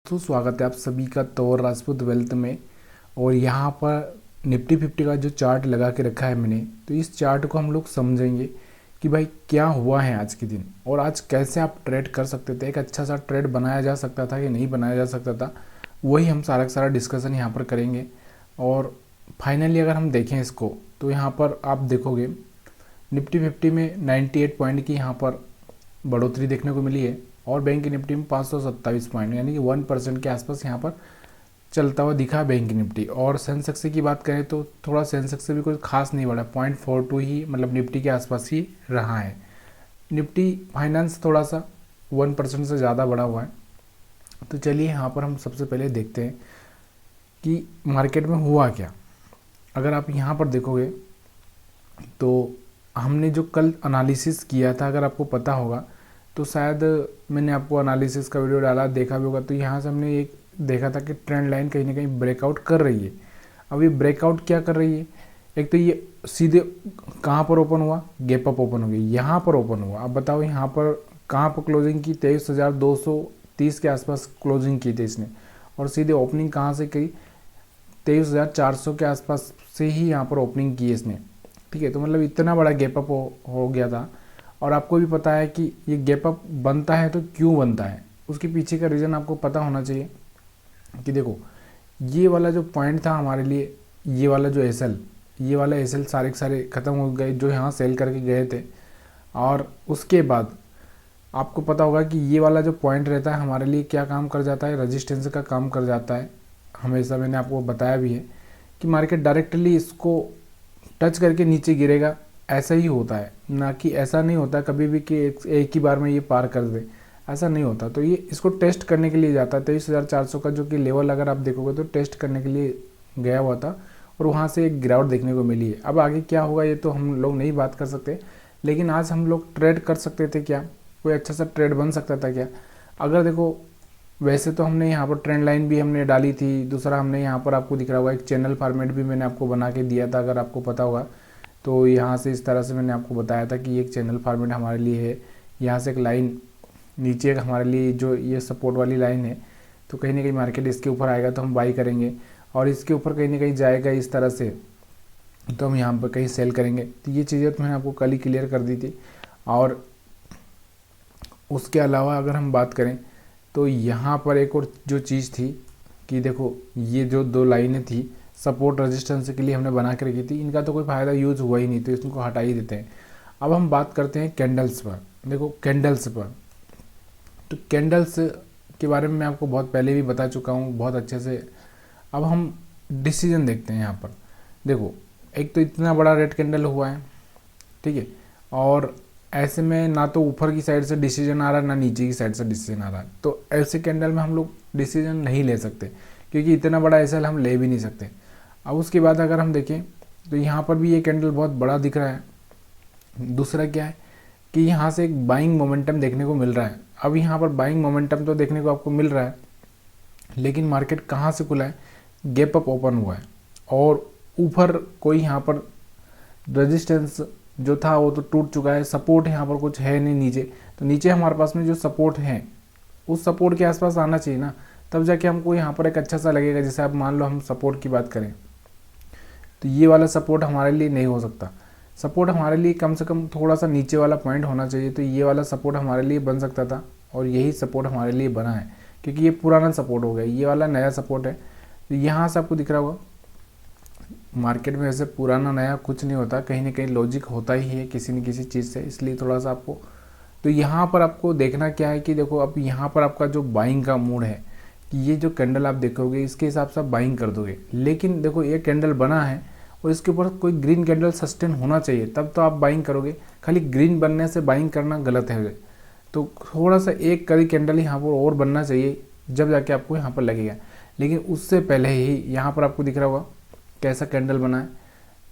तो स्वागत है आप सभी का तौर राजपूत वेल्थ में। और यहाँ पर निफ्टी 50 का जो चार्ट लगा के रखा है मैंने, तो इस चार्ट को हम लोग समझेंगे कि भाई क्या हुआ है आज के दिन और आज कैसे आप ट्रेड कर सकते थे, एक अच्छा सा ट्रेड बनाया जा सकता था कि नहीं बनाया जा सकता था। वही हम सारा का सारा डिस्कशन यहाँ पर करेंगे। और फाइनली अगर हम देखें इसको, तो यहाँ पर आप देखोगे निफ्टी 50 में 98 पॉइंट की यहाँ पर बढ़ोतरी देखने को मिली है और बैंक निफ्टी में 527 पॉइंट यानी कि 1% के आसपास यहाँ पर चलता हुआ दिखा बैंक निफ्टी। और सेंसेक्स की बात करें तो थोड़ा सेंसेक्स से भी कुछ खास नहीं बढ़ा, 0.42 ही मतलब निफ्टी के आसपास ही रहा है। निफ्टी फाइनेंस थोड़ा सा 1% से ज़्यादा बढ़ा हुआ है। तो चलिए यहाँ पर हम सबसे पहले देखते हैं कि मार्केट में हुआ क्या। अगर आप यहाँ पर देखोगे तो हमने जो कल एनालिसिस किया था, अगर आपको पता होगा तो शायद मैंने आपको एनालिसिस का वीडियो डाला, देखा भी होगा। तो यहाँ से हमने एक देखा था कि ट्रेंड लाइन कहीं ना कहीं ब्रेकआउट कर रही है। अब ये ब्रेकआउट क्या कर रही है, एक तो ये सीधे कहाँ पर ओपन हुआ, गैप अप ओपन हो गई, यहाँ पर ओपन हुआ। अब बताओ यहाँ पर कहाँ पर क्लोजिंग की, 23,230 के आसपास क्लोजिंग की थी इसने। और सीधे ओपनिंग कहाँ से की, 23,400 के आसपास से ही यहाँ पर ओपनिंग की इसने। ठीक है, तो मतलब इतना बड़ा गैप अप हो गया था। और आपको भी पता है कि ये गैप अप बनता है तो क्यों बनता है, उसके पीछे का रीज़न आपको पता होना चाहिए। कि देखो ये वाला जो पॉइंट था हमारे लिए, ये वाला जो एसएल, ये वाला एसएल सारे के सारे ख़त्म हो गए जो यहाँ सेल करके गए थे। और उसके बाद आपको पता होगा कि ये वाला जो पॉइंट रहता है हमारे लिए क्या काम कर जाता है, रजिस्टेंस का काम कर जाता है। हमेशा मैंने आपको बताया भी है कि मार्केट डायरेक्टली इसको टच करके नीचे गिरेगा, ऐसा ही होता है। ना कि ऐसा नहीं होता कभी भी कि एक ही बार में ये पार कर दे, ऐसा नहीं होता। तो ये इसको टेस्ट करने के लिए जाता है। 23,400 का जो कि लेवल अगर आप देखोगे तो टेस्ट करने के लिए गया हुआ था और वहाँ से एक गिरावट देखने को मिली है। अब आगे क्या होगा ये तो हम लोग नहीं बात कर सकते, लेकिन आज हम लोग ट्रेड कर सकते थे क्या, कोई अच्छा सा ट्रेड बन सकता था क्या। अगर देखो वैसे तो हमने यहाँ पर ट्रेंड लाइन भी हमने डाली थी, दूसरा हमने यहाँ पर आपको दिख रहा होगा एक चैनल फॉर्मेट भी मैंने आपको बना के दिया था, अगर आपको पता होगा। तो यहाँ से इस तरह से मैंने आपको बताया था कि एक चैनल फॉर्मेट हमारे लिए है। यहाँ से एक लाइन नीचे हमारे लिए जो ये सपोर्ट वाली लाइन है, तो कहीं ना कहीं मार्केट इसके ऊपर आएगा तो हम बाई करेंगे और इसके ऊपर कहीं ना कहीं जाएगा इस तरह से, तो हम यहाँ पर कहीं सेल करेंगे। तो ये चीज़ें तो मैंने आपको कल ही क्लियर कर दी थी। और उसके अलावा अगर हम बात करें तो यहाँ पर एक और जो चीज़ थी कि देखो ये जो दो लाइनें थी सपोर्ट रेजिस्टेंस के लिए हमने बना के रखी थी, इनका तो कोई फ़ायदा यूज़ हुआ ही नहीं, तो इसको हटा ही देते हैं। अब हम बात करते हैं कैंडल्स पर। देखो कैंडल्स पर, तो कैंडल्स के बारे में मैं आपको बहुत पहले भी बता चुका हूँ बहुत अच्छे से। अब हम डिसीजन देखते हैं यहाँ पर। देखो एक तो इतना बड़ा रेड कैंडल हुआ है, ठीक है, और ऐसे में ना तो ऊपर की साइड से डिसीजन आ रहा है ना नीचे की साइड से डिसीजन आ रहा है। तो ऐसे कैंडल में हम लोग डिसीजन नहीं ले सकते क्योंकि इतना बड़ा एसएल हम ले भी नहीं सकते। अब उसके बाद अगर हम देखें तो यहाँ पर भी ये कैंडल बहुत बड़ा दिख रहा है। दूसरा क्या है कि यहाँ से एक बाइंग मोमेंटम देखने को मिल रहा है। अब यहाँ पर बाइंग मोमेंटम तो देखने को आपको मिल रहा है, लेकिन मार्केट कहाँ से खुला है, गैप अप ओपन हुआ है और ऊपर कोई यहाँ पर रेजिस्टेंस जो था वो तो टूट चुका है। सपोर्ट यहाँ पर कुछ है नहीं नीचे, तो नीचे हमारे पास में जो सपोर्ट है उस सपोर्ट के आसपास आना चाहिए ना, तब जाके हमको यहाँ पर एक अच्छा सा लगेगा। जैसे आप मान लो हम सपोर्ट की बात करें तो ये वाला सपोर्ट हमारे लिए नहीं हो सकता। सपोर्ट हमारे लिए कम से कम थोड़ा सा नीचे वाला पॉइंट होना चाहिए, तो ये वाला सपोर्ट हमारे लिए बन सकता था और यही सपोर्ट हमारे लिए बना है क्योंकि ये पुराना सपोर्ट हो गया, ये वाला नया सपोर्ट है। तो यहाँ से आपको दिख रहा होगा मार्केट में ऐसे पुराना नया कुछ नहीं होता, कहीं ना कहीं लॉजिक होता ही है किसी न किसी चीज़ से, इसलिए थोड़ा सा आपको। तो यहाँ पर आपको देखना क्या है कि देखो अब यहाँ पर आपका जो बाइंग का मूड है कि ये जो कैंडल आप देखोगे इसके हिसाब से आप बाइंग कर दोगे। लेकिन देखो ये कैंडल बना है और इसके ऊपर कोई ग्रीन कैंडल सस्टेन होना चाहिए तब तो आप बाइंग करोगे, खाली ग्रीन बनने से बाइंग करना गलत है। तो थोड़ा सा एक कड़ी कैंडल यहाँ पर और बनना चाहिए जब जाके आपको यहाँ पर लगेगा। लेकिन उससे पहले ही यहाँ पर आपको दिख रहा होगा कैसा कैंडल बना है,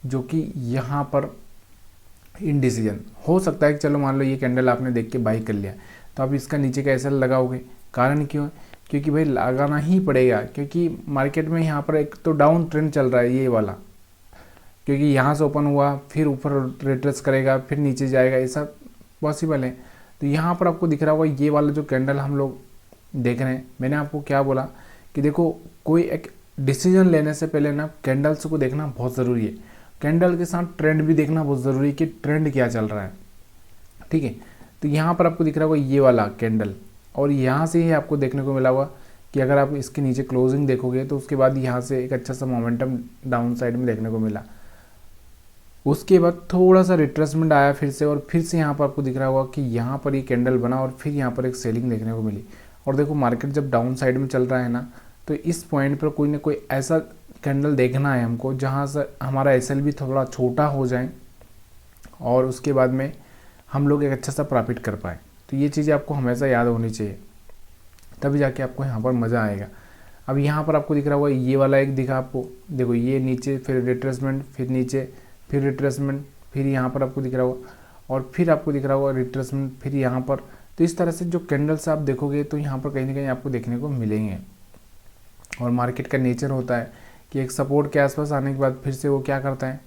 जो कि यहाँ पर इनडिसीजन हो सकता है कि चलो मान लो ये कैंडल आपने देख के बाई कर लिया तो आप इसका नीचे का एसएल लगाओगे। कारण क्यों है, क्योंकि भाई लगाना ही पड़ेगा क्योंकि मार्केट में यहाँ पर एक तो डाउन ट्रेंड चल रहा है ये वाला, क्योंकि यहाँ से ओपन हुआ फिर ऊपर रिट्रेस करेगा फिर नीचे जाएगा, ऐसा पॉसिबल है। तो यहाँ पर आपको दिख रहा होगा ये वाला जो कैंडल हम लोग देख रहे हैं, मैंने आपको क्या बोला कि देखो कोई एक डिसीजन लेने से पहले ना कैंडल्स को देखना बहुत ज़रूरी है। कैंडल के साथ ट्रेंड भी देखना बहुत ज़रूरी है कि ट्रेंड क्या चल रहा है, ठीक है। तो यहाँ पर आपको दिख रहा होगा ये वाला कैंडल, और यहाँ से ही आपको देखने को मिला हुआ कि अगर आप इसके नीचे क्लोजिंग देखोगे तो उसके बाद यहाँ से एक अच्छा सा मोमेंटम डाउन साइड में देखने को मिला। उसके बाद थोड़ा सा रिट्रेसमेंट आया फिर से, और फिर से यहाँ पर आपको दिख रहा होगा कि यहाँ पर ये कैंडल बना और फिर यहाँ पर एक सेलिंग देखने को मिली। और देखो मार्केट जब डाउन साइड में चल रहा है ना, तो इस पॉइंट पर कोई ना कोई ऐसा कैंडल देखना है हमको जहाँ से हमारा एसएल भी थोड़ा छोटा हो जाए और उसके बाद में हम लोग एक अच्छा सा प्रॉफिट कर पाए। तो ये चीज़ें आपको हमेशा याद होनी चाहिए, तभी जाके आपको यहाँ पर मज़ा आएगा। अब यहाँ पर आपको दिख रहा होगा ये वाला एक दिखा आपको, देखो ये नीचे फिर रिट्रेसमेंट, फिर नीचे, फिर रिट्रेसमेंट, फिर यहाँ पर आपको दिख रहा होगा, और फिर आपको दिख रहा होगा रिट्रेसमेंट, फिर यहाँ पर। तो इस तरह से जो कैंडल्स आप देखोगे तो यहाँ पर कहीं ना कहीं आपको देखने को मिलेंगे। और मार्केट का नेचर होता है कि एक सपोर्ट के आसपास आने के बाद फिर से वो क्या करता है,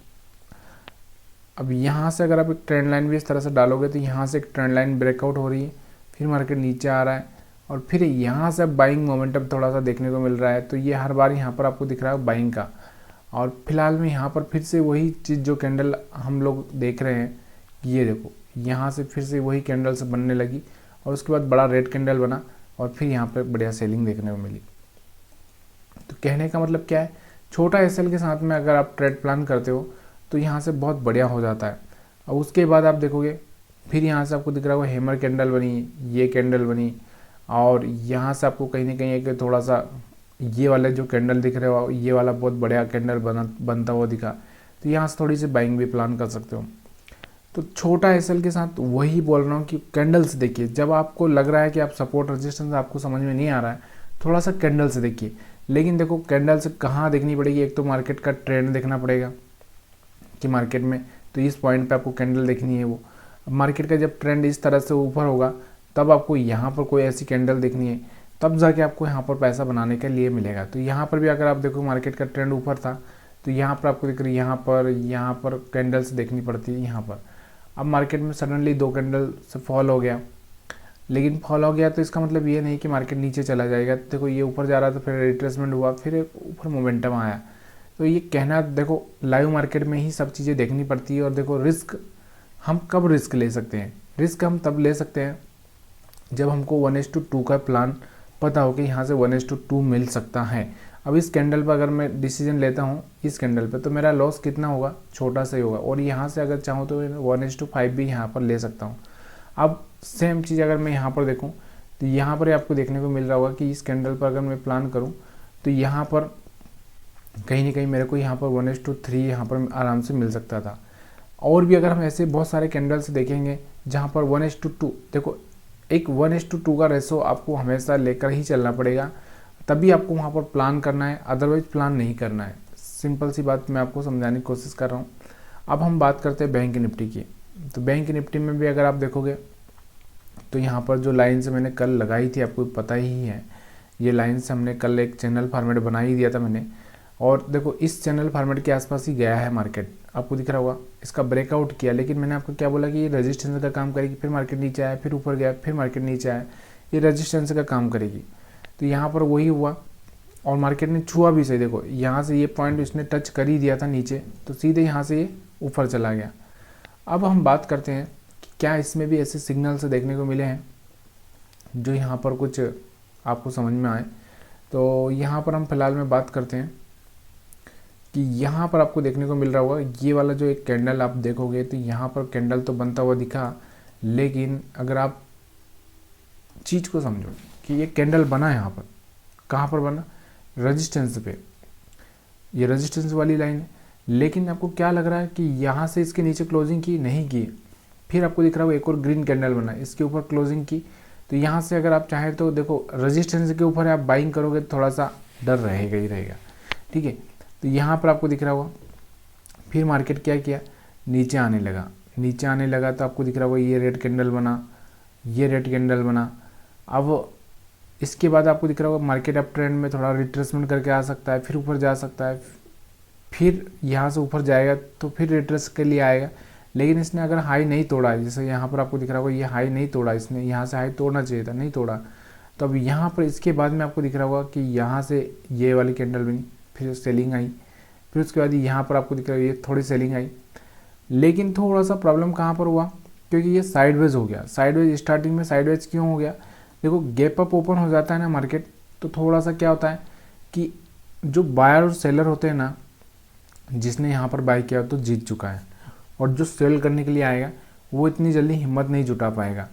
अब यहाँ से अगर आप एक ट्रेंड लाइन भी इस तरह से डालोगे तो यहाँ से एक ट्रेंड लाइन ब्रेकआउट हो रही है, फिर मार्केट नीचे आ रहा है, और फिर यहाँ से बाइंग मोमेंटम थोड़ा सा देखने को मिल रहा है। तो ये हर बार यहाँ पर आपको दिख रहा है बाइंग का। और फिलहाल में यहाँ पर फिर से वही चीज़ जो कैंडल हम लोग देख रहे हैं, ये देखो यहाँ से फिर से वही कैंडल से बनने लगी, और उसके बाद बड़ा रेड कैंडल बना, और फिर यहाँ पर बढ़िया सेलिंग देखने को मिली। तो कहने का मतलब क्या है, छोटा एसएल के साथ में अगर आप ट्रेड प्लान करते हो तो यहाँ से बहुत बढ़िया हो जाता है। और उसके बाद आप देखोगे फिर यहाँ से आपको दिख रहा होगा हेमर कैंडल बनी, ये कैंडल बनी, और यहाँ से आपको कहीं ना कहीं एक थोड़ा सा ये वाले जो कैंडल दिख रहे हो, ये वाला बहुत बढ़िया कैंडल बनता हुआ दिखा। तो यहाँ से थोड़ी सी बाइंग भी प्लान कर सकते हो। तो छोटा एसएल के साथ वही बोल रहा हूँ कि कैंडल्स देखिए, जब आपको लग रहा है कि आप सपोर्ट रेजिस्टेंस आपको समझ में नहीं आ रहा है, थोड़ा सा कैंडल से देखिए। लेकिन देखो कैंडल से कहाँ देखनी पड़ेगी, एक तो मार्केट का ट्रेंड देखना पड़ेगा कि मार्केट में तो इस पॉइंट पे आपको कैंडल देखनी है। वो मार्केट का जब ट्रेंड इस तरह से ऊपर होगा तब आपको यहाँ पर कोई ऐसी कैंडल देखनी है, तब जाके आपको यहाँ पर पैसा बनाने के लिए मिलेगा। तो यहाँ पर भी अगर आप देखो मार्केट का ट्रेंड ऊपर था, तो यहाँ पर आपको दिख रही है, यहाँ पर कैंडल्स देखनी पड़ती है यहाँ पर। अब मार्केट में सडनली 2 कैंडल से फॉल हो गया, लेकिन फॉल हो गया तो इसका मतलब ये नहीं कि मार्केट नीचे चला जाएगा। देखो ये ऊपर जा रहा था, फिर रिट्रेसमेंट हुआ, फिर ऊपर मोमेंटम आया। तो ये कहना, देखो लाइव मार्केट में ही सब चीज़ें देखनी पड़ती है। और देखो रिस्क हम कब रिस्क ले सकते हैं, रिस्क हम तब ले सकते हैं जब हमको 1:2 का प्लान पता हो कि यहाँ से 1:2 मिल सकता है। अब इस कैंडल पर अगर मैं डिसीजन लेता हूँ इस कैंडल पे, तो मेरा लॉस कितना होगा, छोटा सा ही होगा। और यहाँ से अगर चाहूँ तो 1:5 भी यहाँ पर ले सकता हूँ। अब सेम चीज़ अगर मैं यहाँ पर देखूँ तो यहाँ पर आपको देखने को मिल रहा होगा कि इस कैंडल पर अगर मैं प्लान करूँ तो यहाँ पर कहीं ना कहीं मेरे को यहाँ पर 1:3 यहाँ पर आराम से मिल सकता था। और भी अगर हम ऐसे बहुत सारे कैंडल्स देखेंगे जहाँ पर 1:2, देखो एक 1:2 का रेशो आपको हमेशा लेकर ही चलना पड़ेगा, तभी आपको वहाँ पर प्लान करना है, अदरवाइज प्लान नहीं करना है। सिंपल सी बात मैं आपको समझाने की कोशिश कर रहा हूँ। अब हम बात करते हैं बैंक निफ्टी की। तो बैंक निफ्टी में भी अगर आप देखोगे तो यहाँ पर जो लाइन से मैंने कल लगाई थी, आपको पता ही है, ये लाइन से हमने कल एक चैनल फॉर्मेट बना ही दिया था मैंने। और देखो इस चैनल फॉर्मेट के आसपास ही गया है मार्केट, आपको दिख रहा होगा, इसका ब्रेकआउट किया। लेकिन मैंने आपको क्या बोला कि ये रेजिस्टेंस का काम करेगी, फिर मार्केट नीचे आया, फिर ऊपर गया, फिर मार्केट नीचे आया, ये रेजिस्टेंस का काम करेगी। तो यहाँ पर वही हुआ और मार्केट ने छुआ भी सही। देखो यहाँ से ये पॉइंट इसने टच कर ही दिया था नीचे, तो सीधे यहाँ से ये ऊपर चला गया। अब हम बात करते हैं कि क्या इसमें भी ऐसे सिग्नल्स देखने को मिले हैं जो यहाँ पर कुछ आपको समझ में आए। तो यहाँ पर हम फिलहाल में बात करते हैं कि यहाँ पर आपको देखने को मिल रहा होगा ये वाला जो एक कैंडल आप देखोगे, तो यहाँ पर कैंडल तो बनता हुआ दिखा, लेकिन अगर आप चीज़ को समझो कि ये कैंडल बना है यहाँ पर, कहाँ पर बना, रेजिस्टेंस पे, ये रेजिस्टेंस वाली लाइन है। लेकिन आपको क्या लग रहा है कि यहाँ से इसके नीचे क्लोजिंग की नहीं की, फिर आपको दिख रहा होगा एक और ग्रीन कैंडल बना, इसके ऊपर क्लोजिंग की। तो यहाँ से अगर आप चाहें तो देखो रेजिस्टेंस के ऊपर आप बाइंग करोगे तो थोड़ा सा डर रहेगा ही रहेगा, ठीक है। तो यहाँ पर आपको दिख रहा होगा फिर मार्केट क्या किया, नीचे आने लगा, नीचे आने लगा तो आपको दिख रहा होगा ये रेड कैंडल बना, ये रेड कैंडल बना। अब इसके बाद आपको दिख रहा होगा मार्केट अप ट्रेंड में थोड़ा रिट्रेसमेंट करके आ सकता है, फिर ऊपर जा सकता है, फिर यहाँ से ऊपर जाएगा तो फिर रिट्रेस के लिए आएगा। लेकिन इसने अगर हाई नहीं तोड़ा, जैसे यहाँ पर आपको दिख रहा होगा ये हाई नहीं तोड़ा, इसने यहाँ से हाई तोड़ना चाहिए था, नहीं तोड़ा, तो अब यहाँ पर इसके बाद में आपको दिख रहा होगा कि यहाँ से ये वाली कैंडल बनी, फिर सेलिंग आई, फिर उसके बाद यहाँ पर आपको दिख रहा है ये थोड़ी सेलिंग आई। लेकिन थोड़ा सा प्रॉब्लम कहाँ पर हुआ, क्योंकि ये साइडवेज हो गया। साइडवेज स्टार्टिंग में साइडवेज क्यों हो गया, देखो गैप अप ओपन हो जाता है ना मार्केट, तो थोड़ा सा क्या होता है कि जो बायर और सेलर होते हैं ना, जिसने यहाँ पर बाय किया तो जीत चुका है, और जो सेल करने के लिए आएगा वो इतनी जल्दी हिम्मत नहीं जुटा पाएगा,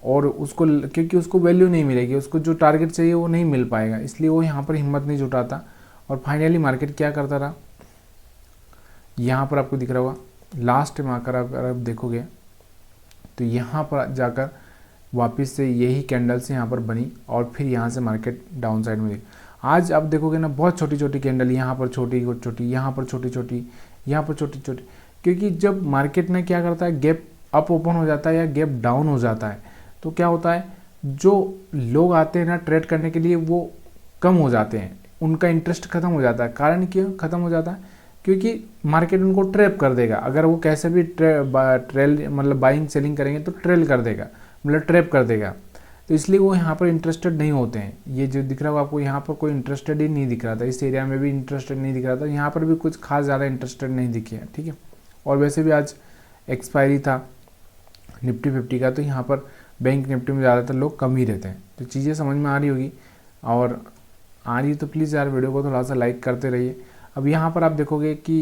और उसको क्योंकि उसको वैल्यू नहीं मिलेगी, उसको जो टारगेट चाहिए वो नहीं मिल पाएगा, इसलिए वो यहाँ पर हिम्मत नहीं जुटाता। और फाइनली मार्केट क्या करता रहा, यहाँ पर आपको दिख रहा होगा लास्ट में आकर अगर आप देखोगे तो यहाँ पर जाकर वापस से यही कैंडल्स यहाँ पर बनी, और फिर यहाँ से मार्केट डाउन साइड में आज आप देखोगे ना बहुत छोटी छोटी कैंडल, यहाँ पर छोटी छोटी, यहाँ पर छोटी छोटी, यहाँ पर छोटी छोटी, क्योंकि जब मार्केट में क्या करता है गैप अप ओपन हो जाता है या गैप डाउन हो जाता है तो क्या होता है, जो लोग आते हैं ना ट्रेड करने के लिए वो कम हो जाते हैं, उनका इंटरेस्ट खत्म हो जाता है। कारण क्यों खत्म हो जाता है, क्योंकि मार्केट उनको ट्रैप कर देगा। अगर वो कैसे भी ट्रेल मतलब बाइंग सेलिंग करेंगे तो ट्रेल कर देगा, मतलब ट्रैप कर देगा, तो इसलिए वो यहाँ पर इंटरेस्टेड नहीं होते हैं। ये जो दिख रहा होगा आपको, यहाँ पर कोई इंटरेस्टेड ही नहीं दिख रहा था, इस एरिया में भी इंटरेस्टेड नहीं दिख रहा था, यहाँ पर भी कुछ खास ज़्यादा इंटरेस्टेड नहीं दिखे हैं, ठीक है। और वैसे भी आज एक्सपायरी था निफ्टी 50 का, तो यहाँ पर बैंक निफ्टी में ज़्यादातर लोग कम ही रहते हैं। तो चीज़ें समझ में आ रही होगी, और आ रही तो प्लीज़ यार वीडियो को थोड़ा सा लाइक करते रहिए। अब यहाँ पर आप देखोगे कि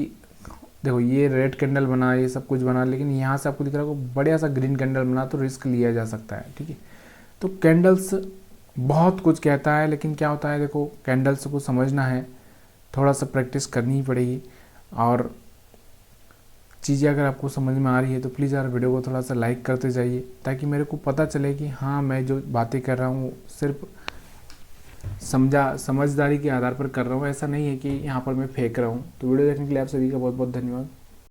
देखो ये रेड कैंडल बना, ये सब कुछ बना, लेकिन यहाँ से आपको दिख रहा है बढ़िया सा ग्रीन कैंडल बना, तो रिस्क लिया जा सकता है, ठीक है। तो कैंडल्स बहुत कुछ कहता है, लेकिन क्या होता है देखो कैंडल्स को समझना है, थोड़ा सा प्रैक्टिस करनी ही पड़ेगी। और चीज़ें अगर आपको समझ में आ रही है तो प्लीज़ यार वीडियो को थोड़ा सा लाइक करते जाइए, ताकि मेरे को पता चले कि हाँ मैं जो बातें कर रहा हूँ सिर्फ समझदारी के आधार पर कर रहा हूँ, ऐसा नहीं है कि यहाँ पर मैं फेंक रहा हूँ। तो वीडियो देखने के लिए आप सभी का बहुत बहुत धन्यवाद।